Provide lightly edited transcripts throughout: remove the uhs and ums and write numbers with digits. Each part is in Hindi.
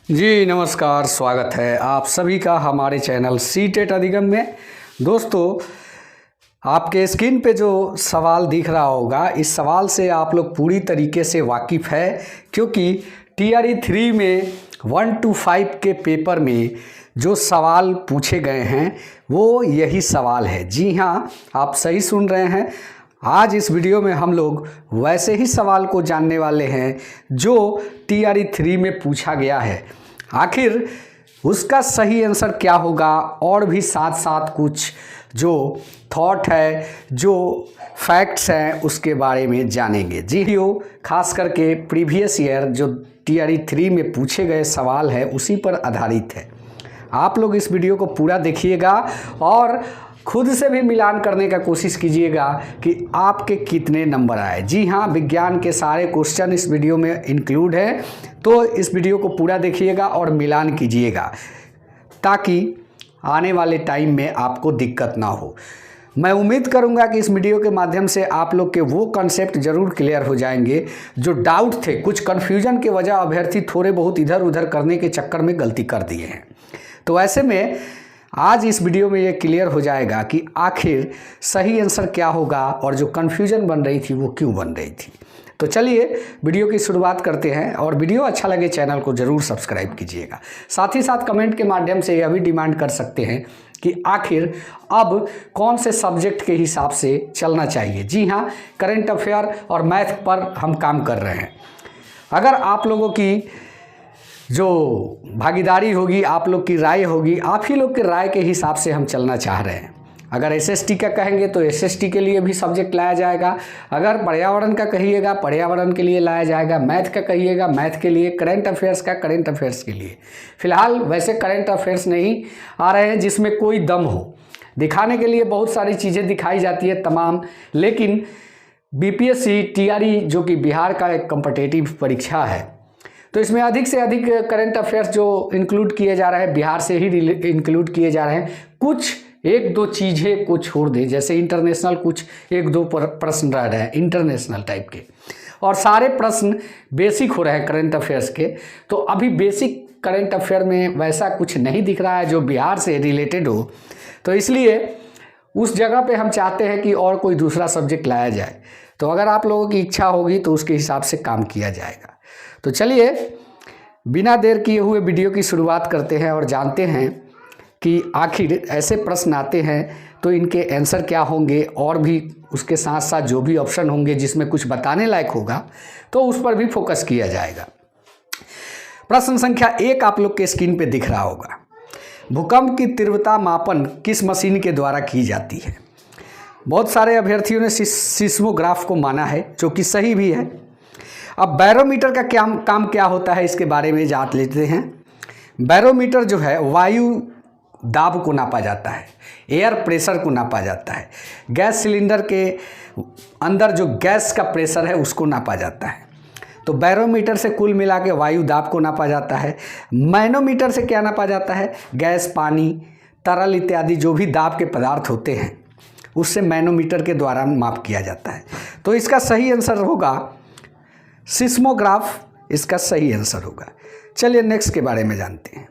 जी नमस्कार, स्वागत है आप सभी का हमारे चैनल सी-टेट अधिगम में। दोस्तों, आपके स्क्रीन पे जो सवाल दिख रहा होगा, इस सवाल से आप लोग पूरी तरीके से वाकिफ़ है, क्योंकि TRE 3 में 1 to 5 के पेपर में जो सवाल पूछे गए हैं वो यही सवाल है। जी हाँ, आप सही सुन रहे हैं। आज इस वीडियो में हम लोग वैसे ही सवाल को जानने वाले हैं जो TRE 3 में पूछा गया है। आखिर उसका सही आंसर क्या होगा, और भी साथ साथ कुछ जो थॉट है, जो फैक्ट्स हैं, उसके बारे में जानेंगे। जी वीडियो खास करके प्रीवियस ईयर जो TRE 3 में पूछे गए सवाल है उसी पर आधारित है। आप लोग इस वीडियो को पूरा देखिएगा और खुद से भी मिलान करने का कोशिश कीजिएगा कि आपके कितने नंबर आए। जी हाँ, विज्ञान के सारे क्वेश्चन इस वीडियो में इंक्लूड है, तो इस वीडियो को पूरा देखिएगा और मिलान कीजिएगा ताकि आने वाले टाइम में आपको दिक्कत ना हो। मैं उम्मीद करूंगा कि इस वीडियो के माध्यम से आप लोग के वो कॉन्सेप्ट ज़रूर क्लियर हो जाएंगे जो डाउट थे। कुछ कन्फ्यूजन की वजह अभ्यर्थी थोड़े बहुत इधर उधर करने के चक्कर में गलती कर दिए हैं। तो ऐसे में आज इस वीडियो में ये क्लियर हो जाएगा कि आखिर सही आंसर क्या होगा और जो कन्फ्यूजन बन रही थी वो क्यों बन रही थी। तो चलिए वीडियो की शुरुआत करते हैं, और वीडियो अच्छा लगे चैनल को ज़रूर सब्सक्राइब कीजिएगा। साथ ही साथ कमेंट के माध्यम से यह भी डिमांड कर सकते हैं कि आखिर अब कौन से सब्जेक्ट के हिसाब से चलना चाहिए। जी हाँ, करंट अफेयर और मैथ पर हम काम कर रहे हैं। अगर आप लोगों की जो भागीदारी होगी, आप लोग की राय होगी, आप ही लोग के राय के हिसाब से हम चलना चाह रहे हैं। अगर SST का कहेंगे तो SST के लिए भी सब्जेक्ट लाया जाएगा। अगर पर्यावरण का कहिएगा, पर्यावरण के लिए लाया जाएगा। मैथ का कहिएगा, मैथ के लिए। करंट अफेयर्स का, करंट अफेयर्स के लिए। फिलहाल वैसे करंट अफेयर्स नहीं आ रहे हैं जिसमें कोई दम हो। दिखाने के लिए बहुत सारी चीज़ें दिखाई जाती है तमाम, लेकिन BPSC TRE जो कि बिहार का एक कॉम्पिटिटिव परीक्षा है, तो इसमें अधिक से अधिक करंट अफेयर्स जो इंक्लूड किए जा रहे हैं बिहार से ही इंक्लूड किए जा रहे हैं। कुछ एक दो चीज़ें को छोड़ दे, जैसे इंटरनेशनल कुछ एक दो प्रश्न रह रहे हैं इंटरनेशनल टाइप के, और सारे प्रश्न बेसिक हो रहे हैं करंट अफेयर्स के। तो अभी बेसिक करंट अफेयर में वैसा कुछ नहीं दिख रहा है जो बिहार से रिलेटेड हो, तो इसलिए उस जगह पे हम चाहते हैं कि और कोई दूसरा सब्जेक्ट लाया जाए। तो अगर आप लोगों की इच्छा होगी तो उसके हिसाब से काम किया जाएगा। तो चलिए बिना देर किए हुए वीडियो की शुरुआत करते हैं और जानते हैं कि आखिर ऐसे प्रश्न आते हैं तो इनके आंसर क्या होंगे, और भी उसके साथ साथ जो भी ऑप्शन होंगे जिसमें कुछ बताने लायक होगा तो उस पर भी फोकस किया जाएगा। प्रश्न संख्या 1 आप लोग के स्क्रीन पे दिख रहा होगा। भूकंप की तीव्रता मापन किस मशीन के द्वारा की जाती है? बहुत सारे अभ्यर्थियों ने सिस्मोग्राफ को माना है, जो कि सही भी है। अब बैरोमीटर का काम क्या होता है इसके बारे में जान लेते हैं। बैरोमीटर जो है वायु दाब को नापा जाता है, एयर प्रेशर को नापा जाता है, गैस सिलेंडर के अंदर जो गैस का प्रेशर है उसको नापा जाता है। तो बैरोमीटर से कुल मिला के वायु दाब को नापा जाता है। मैनोमीटर से क्या नापा जाता है? गैस, पानी, तरल इत्यादि जो भी दाब के पदार्थ होते हैं उससे मैनोमीटर के द्वारा माप किया जाता है। तो इसका सही आंसर होगा सिस्मोग्राफ, इसका सही आंसर होगा। चलिए नेक्स्ट के बारे में जानते हैं।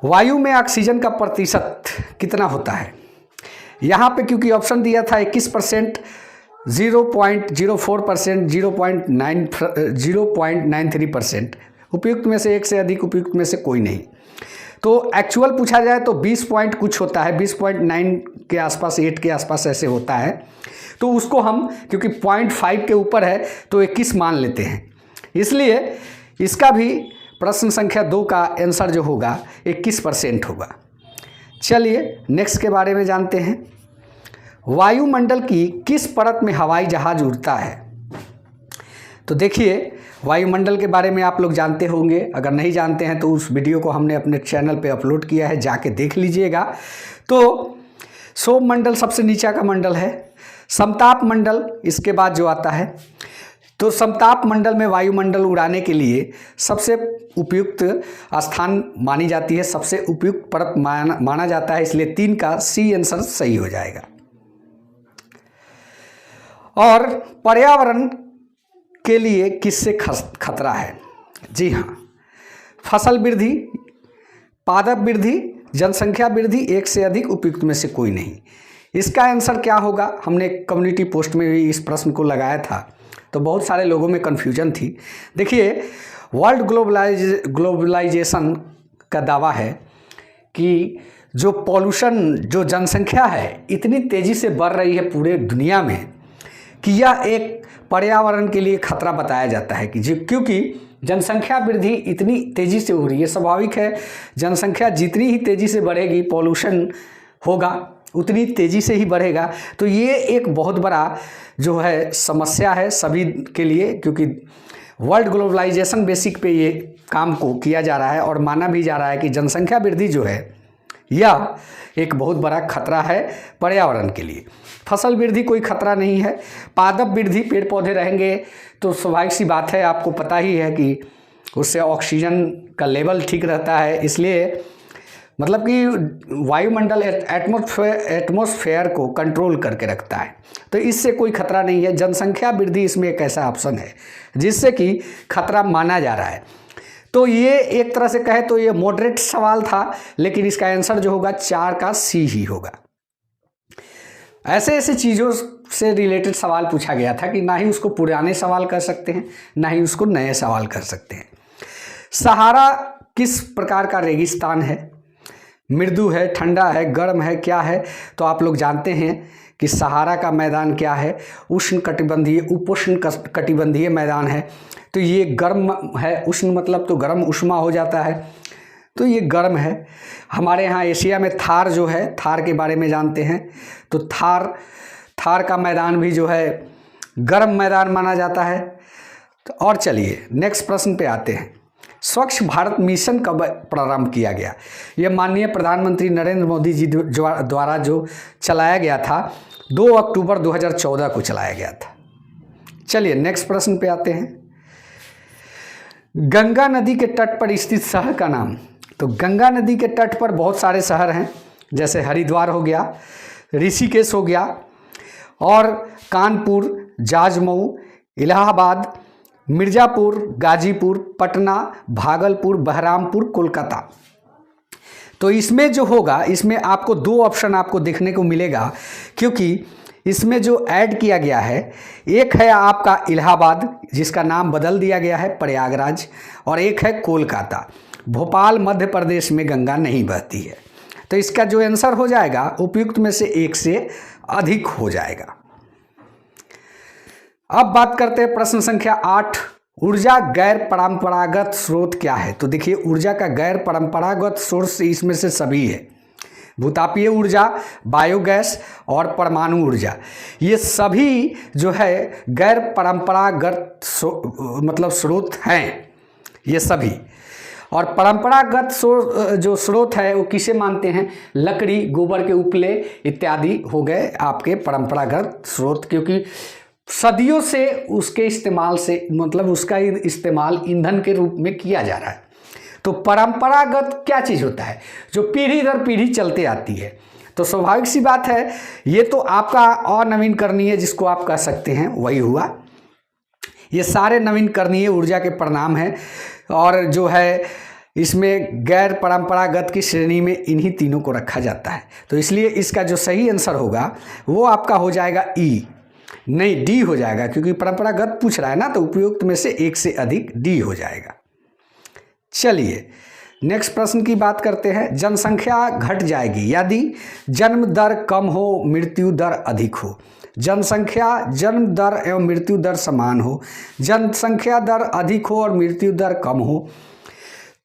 वायु में ऑक्सीजन का प्रतिशत कितना होता है? यहाँ पे क्योंकि ऑप्शन दिया था 21%, 0.04%, 0.93%, उपयुक्त में से एक से अधिक, उपयुक्त में से कोई नहीं। तो एक्चुअल पूछा जाए तो 20 पॉइंट कुछ होता है, 20.9 के आसपास, 8 के आसपास ऐसे होता है। तो उसको हम क्योंकि 0.5 के ऊपर है तो 21 मान लेते हैं, इसलिए इसका भी प्रश्न संख्या 2 का आंसर जो होगा 21% होगा। चलिए नेक्स्ट के बारे में जानते हैं। वायुमंडल की किस परत में हवाई जहाज उड़ता है? तो देखिए, वायुमंडल के बारे में आप लोग जानते होंगे। अगर नहीं जानते हैं तो उस वीडियो को हमने अपने चैनल पे अपलोड किया है, जाके देख लीजिएगा। तो सौरमंडल सबसे नीचा का मंडल है, समताप मंडल इसके बाद जो आता है। तो समताप मंडल में वायुमंडल उड़ाने के लिए सबसे उपयुक्त स्थान मानी जाती है, सबसे उपयुक्त परत माना जाता है, इसलिए 3 का सी आंसर सही हो जाएगा। और पर्यावरण के लिए किससे खतरा है? जी हाँ, फसल वृद्धि, पादप वृद्धि, जनसंख्या वृद्धि, एक से अधिक, उपयुक्त में से कोई नहीं। इसका आंसर क्या होगा? हमने कम्युनिटी पोस्ट में भी इस प्रश्न को लगाया था, तो बहुत सारे लोगों में कन्फ्यूजन थी। देखिए, वर्ल्ड ग्लोबलाइजेशन का दावा है कि जो पॉल्यूशन, जो जनसंख्या है इतनी तेज़ी से बढ़ रही है पूरे दुनिया में कि यह एक पर्यावरण के लिए खतरा बताया जाता है कि क्योंकि जनसंख्या वृद्धि इतनी तेज़ी से हो रही है। स्वाभाविक है, जनसंख्या जितनी ही तेज़ी से बढ़ेगी पॉल्यूशन होगा उतनी तेज़ी से ही बढ़ेगा। तो ये एक बहुत बड़ा जो है समस्या है सभी के लिए, क्योंकि वर्ल्ड ग्लोबलाइजेशन बेसिक पे ये काम को किया जा रहा है और माना भी जा रहा है कि जनसंख्या वृद्धि जो है यह एक बहुत बड़ा खतरा है पर्यावरण के लिए। फसल वृद्धि कोई खतरा नहीं है। पादप वृद्धि, पेड़ पौधे रहेंगे तो स्वाभाविक सी बात है, आपको पता ही है कि उससे ऑक्सीजन का लेवल ठीक रहता है, इसलिए मतलब कि वायुमंडल एटमॉस्फेयर को कंट्रोल करके रखता है, तो इससे कोई खतरा नहीं है। जनसंख्या वृद्धि इसमें एक ऐसा ऑप्शन है जिससे कि खतरा माना जा रहा है। तो ये एक तरह से कहे तो ये मॉडरेट सवाल था, लेकिन इसका आंसर जो होगा 4 का सी ही होगा। ऐसे चीज़ों से रिलेटेड सवाल पूछा गया था कि ना ही उसको पुराने सवाल कर सकते हैं, ना ही उसको नए सवाल कर सकते हैं। सहारा किस प्रकार का रेगिस्तान है? मृदु है, ठंडा है, गर्म है, क्या है? तो आप लोग जानते हैं कि सहारा का मैदान क्या है? उष्ण कटिबंधीय, उपोष्ण कटिबंधीय मैदान है। तो ये गर्म है, उष्ण मतलब तो गर्म उष्मा हो जाता है, तो ये गर्म है। हमारे यहाँ एशिया में थार जो है, थार के बारे में जानते हैं, तो थार का मैदान भी जो है गर्म मैदान माना जाता है। तो और चलिए नेक्स्ट प्रश्न पे आते हैं। स्वच्छ भारत मिशन कब प्रारंभ किया गया? यह माननीय प्रधानमंत्री नरेंद्र मोदी जी द्वारा जो चलाया गया था 2 अक्टूबर 2014 को चलाया गया था। चलिए नेक्स्ट प्रश्न पे आते हैं। गंगा नदी के तट पर स्थित शहर का नाम? तो गंगा नदी के तट पर बहुत सारे शहर हैं, जैसे हरिद्वार हो गया, ऋषिकेश हो गया, और कानपुर, जाजमऊ, इलाहाबाद, मिर्ज़ापुर, गाजीपुर, पटना, भागलपुर, बहरामपुर, कोलकाता। तो इसमें जो होगा, इसमें आपको 2 ऑप्शन आपको देखने को मिलेगा, क्योंकि इसमें जो ऐड किया गया है, एक है आपका इलाहाबाद जिसका नाम बदल दिया गया है प्रयागराज, और एक है कोलकाता। भोपाल मध्य प्रदेश में गंगा नहीं बहती है। तो इसका जो आंसर हो जाएगा उपयुक्त में से एक से अधिक हो जाएगा। अब बात करते हैं प्रश्न संख्या 8। ऊर्जा गैर परंपरागत स्रोत क्या है? तो देखिए, ऊर्जा का गैर परंपरागत स्रोत इसमें से सभी है। भूतापीय ऊर्जा, बायोगैस और परमाणु ऊर्जा, ये सभी जो है गैर परंपरागत मतलब स्रोत हैं ये सभी। और परंपरागत जो स्रोत है वो किसे मानते हैं? लकड़ी, गोबर के उपले इत्यादि हो गए आपके परंपरागत स्रोत, क्योंकि सदियों से उसके इस्तेमाल से मतलब उसका इस्तेमाल ईंधन के रूप में किया जा रहा है। तो परंपरागत क्या चीज़ होता है? जो पीढ़ी दर पीढ़ी चलते आती है। तो स्वाभाविक सी बात है, ये तो आपका अनवीनकरणीय जिसको आप कह सकते हैं वही हुआ। ये सारे नवीनकरणीय ऊर्जा के परिणाम हैं, और जो है इसमें गैर परंपरागत की श्रेणी में इन्हीं तीनों को रखा जाता है। तो इसलिए इसका जो सही आंसर होगा वो आपका हो जाएगा ई, नहीं डी हो जाएगा, क्योंकि परंपरागत पूछ रहा है ना, तो उपयुक्त में से एक से अधिक डी हो जाएगा। चलिए नेक्स्ट प्रश्न की बात करते हैं। जनसंख्या घट जाएगी यदि जन्म दर कम हो, मृत्यु दर अधिक हो। जनसंख्या, जन्म दर एवं मृत्यु दर समान हो, जनसंख्या दर अधिक हो और मृत्यु दर कम हो।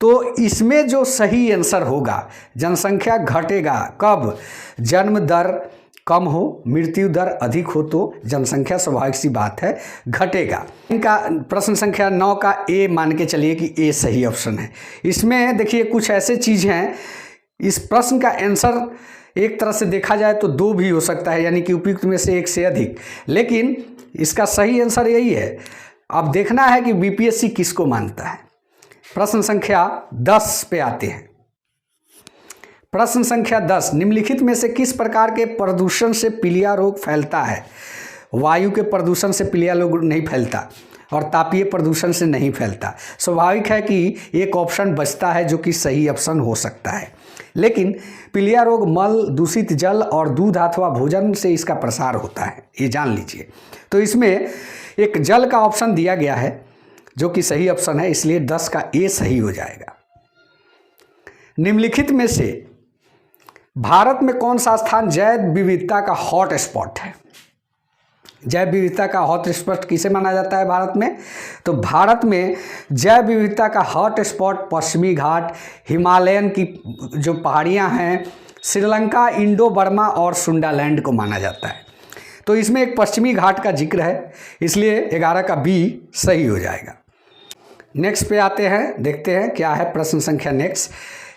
तो इसमें जो सही आंसर होगा, जनसंख्या घटेगा कब? जन्म दर कम हो, मृत्यु दर अधिक हो, तो जनसंख्या स्वाभाविक सी बात है घटेगा। इनका प्रश्न संख्या 9 का ए मान के चलिए कि ए सही ऑप्शन है। इसमें देखिए कुछ ऐसे चीज़ हैं, इस प्रश्न का आंसर एक तरह से देखा जाए तो 2 भी हो सकता है, यानी कि उपयुक्त में से एक से अधिक, लेकिन इसका सही आंसर यही है। अब देखना है कि बीपीएससी किसको मानता है। प्रश्न संख्या 10 पे आते हैं। प्रश्न संख्या 10, निम्नलिखित में से किस प्रकार के प्रदूषण से पीलिया रोग फैलता है? वायु के प्रदूषण से पीलिया रोग नहीं फैलता, और तापीय प्रदूषण से नहीं फैलता। स्वाभाविक है कि एक ऑप्शन बचता है जो कि सही ऑप्शन हो सकता है, लेकिन पीलिया रोग मल, दूषित जल और दूध अथवा भोजन से इसका प्रसार होता है, ये जान लीजिए। तो इसमें एक जल का ऑप्शन दिया गया है जो कि सही ऑप्शन है, इसलिए 10 का ए सही हो जाएगा। निम्नलिखित में से भारत में कौन सा स्थान जैव विविधता का हॉट स्पॉट है? जैव विविधता का हॉट स्पॉट किसे माना जाता है भारत में? तो भारत में जैव विविधता का हॉट स्पॉट पश्चिमी घाट, हिमालयन की जो पहाड़ियां हैं, श्रीलंका, इंडो बर्मा और सुंडालैंड को माना जाता है। तो इसमें एक पश्चिमी घाट का जिक्र है, इसलिए 11 का बी सही हो जाएगा। नेक्स्ट पे आते हैं, देखते हैं क्या है प्रश्न संख्या नेक्स्ट।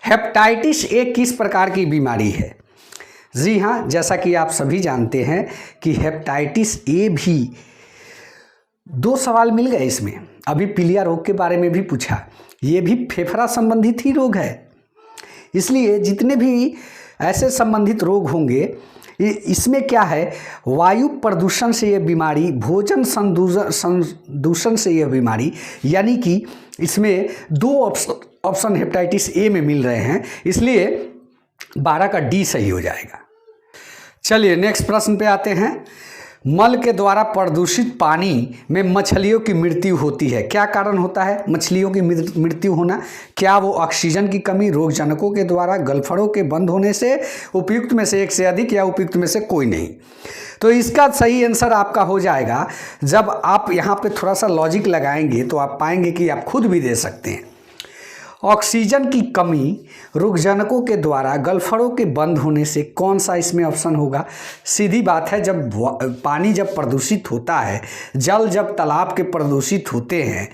हेपेटाइटिस ए किस प्रकार की बीमारी है? जी हाँ, जैसा कि आप सभी जानते हैं कि हेपेटाइटिस ए भी 2 सवाल मिल गए इसमें। अभी पीलिया रोग के बारे में भी पूछा, ये भी फेफड़ा संबंधित ही रोग है, इसलिए जितने भी ऐसे संबंधित रोग होंगे इसमें क्या है, वायु प्रदूषण से यह बीमारी, भोजन संदूषण से यह बीमारी, यानी कि इसमें 2 ऑप्शन हेपेटाइटिस ए में मिल रहे हैं, इसलिए 12 का डी सही हो जाएगा। चलिए नेक्स्ट प्रश्न पे आते हैं। मल के द्वारा प्रदूषित पानी में मछलियों की मृत्यु होती है, क्या कारण होता है मछलियों की मृत्यु होना? क्या वो ऑक्सीजन की कमी, रोगजनकों के द्वारा, गलफड़ों के बंद होने से, उपयुक्त में से एक से अधिक या उपयुक्त में से कोई नहीं? तो इसका सही आंसर आपका हो जाएगा, जब आप यहाँ पे थोड़ा सा लॉजिक लगाएंगे तो आप पाएंगे कि आप खुद भी दे सकते हैं। ऑक्सीजन की कमी, रोगजनकों के द्वारा, गलफड़ों के बंद होने से, कौन सा इसमें ऑप्शन होगा? सीधी बात है, जब पानी जब प्रदूषित होता है, जल जब तालाब के प्रदूषित होते हैं,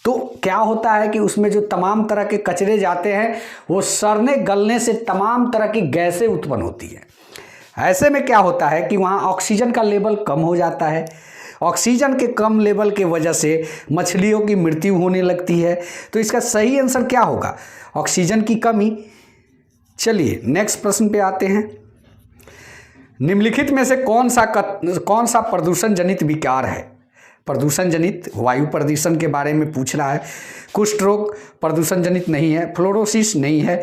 तो क्या होता है कि उसमें जो तमाम तरह के कचरे जाते हैं वो सड़ने गलने से तमाम तरह की गैसें उत्पन्न होती हैं। ऐसे में क्या होता है कि वहाँ ऑक्सीजन का लेवल कम हो जाता है। ऑक्सीजन के कम लेवल के वजह से मछलियों की मृत्यु होने लगती है। तो इसका सही आंसर क्या होगा? ऑक्सीजन की कमी। चलिए नेक्स्ट प्रश्न पे आते हैं। निम्नलिखित में से कौन सा प्रदूषण जनित विकार है? प्रदूषण जनित, वायु प्रदूषण के बारे में पूछ रहा है। कुष्ठ रोग प्रदूषण जनित नहीं है, फ्लोरोसिस नहीं है,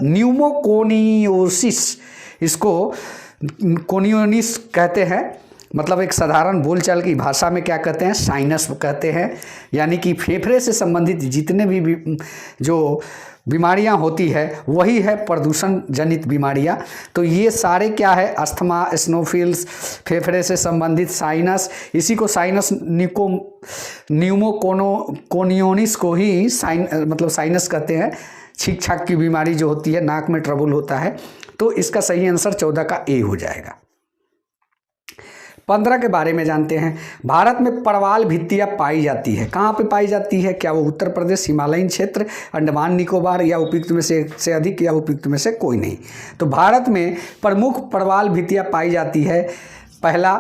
न्यूमोकोनियोसिस, इसको कोनियोनिस कहते हैं, मतलब एक साधारण बोलचाल की भाषा में क्या कहते हैं, साइनस कहते हैं, यानी कि फेफड़े से संबंधित जितने भी जो बीमारियां होती है वही है प्रदूषण जनित बीमारियां। तो ये सारे क्या है, अस्थमा, स्नोफिल्स, फेफड़े से संबंधित साइनस, इसी को साइनस न्यूमोकोनियोनिस को ही मतलब साइनस कहते हैं। छींक छाक की बीमारी जो होती है, नाक में ट्रबल होता है। तो इसका सही आंसर 14 का ए हो जाएगा। 15 के बारे में जानते हैं। भारत में परवाल भित्तियाँ पाई जाती है, कहाँ पे पाई जाती है? क्या वो उत्तर प्रदेश, हिमालयन क्षेत्र, अंडमान निकोबार, या उपयुक्त में से अधिक या उपयुक्त में से कोई नहीं? तो भारत में प्रमुख परवाल भित्तियाँ पाई जाती है। पहला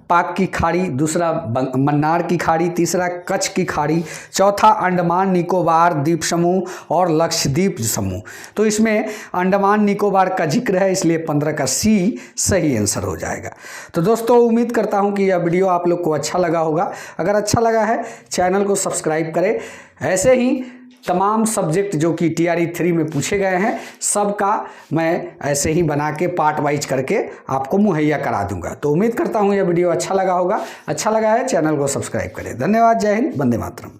पाक की खाड़ी, दूसरा मन्नार की खाड़ी, तीसरा कच्छ की खाड़ी, चौथा अंडमान निकोबार द्वीप समूह और लक्षद्वीप समूह। तो इसमें अंडमान निकोबार का जिक्र है, इसलिए 15 का सी सही आंसर हो जाएगा। तो दोस्तों उम्मीद करता हूं कि यह वीडियो आप लोग को अच्छा लगा होगा। अगर अच्छा लगा है चैनल को सब्सक्राइब करें। ऐसे ही तमाम सब्जेक्ट जो कि TRE 3 में पूछे गए हैं सबका मैं ऐसे ही बना के पार्ट वाइज करके आपको मुहैया करा दूंगा। तो उम्मीद करता हूं यह वीडियो अच्छा लगा होगा। अच्छा लगा है चैनल को सब्सक्राइब करें। धन्यवाद। जय हिंद। वंदे मातरम।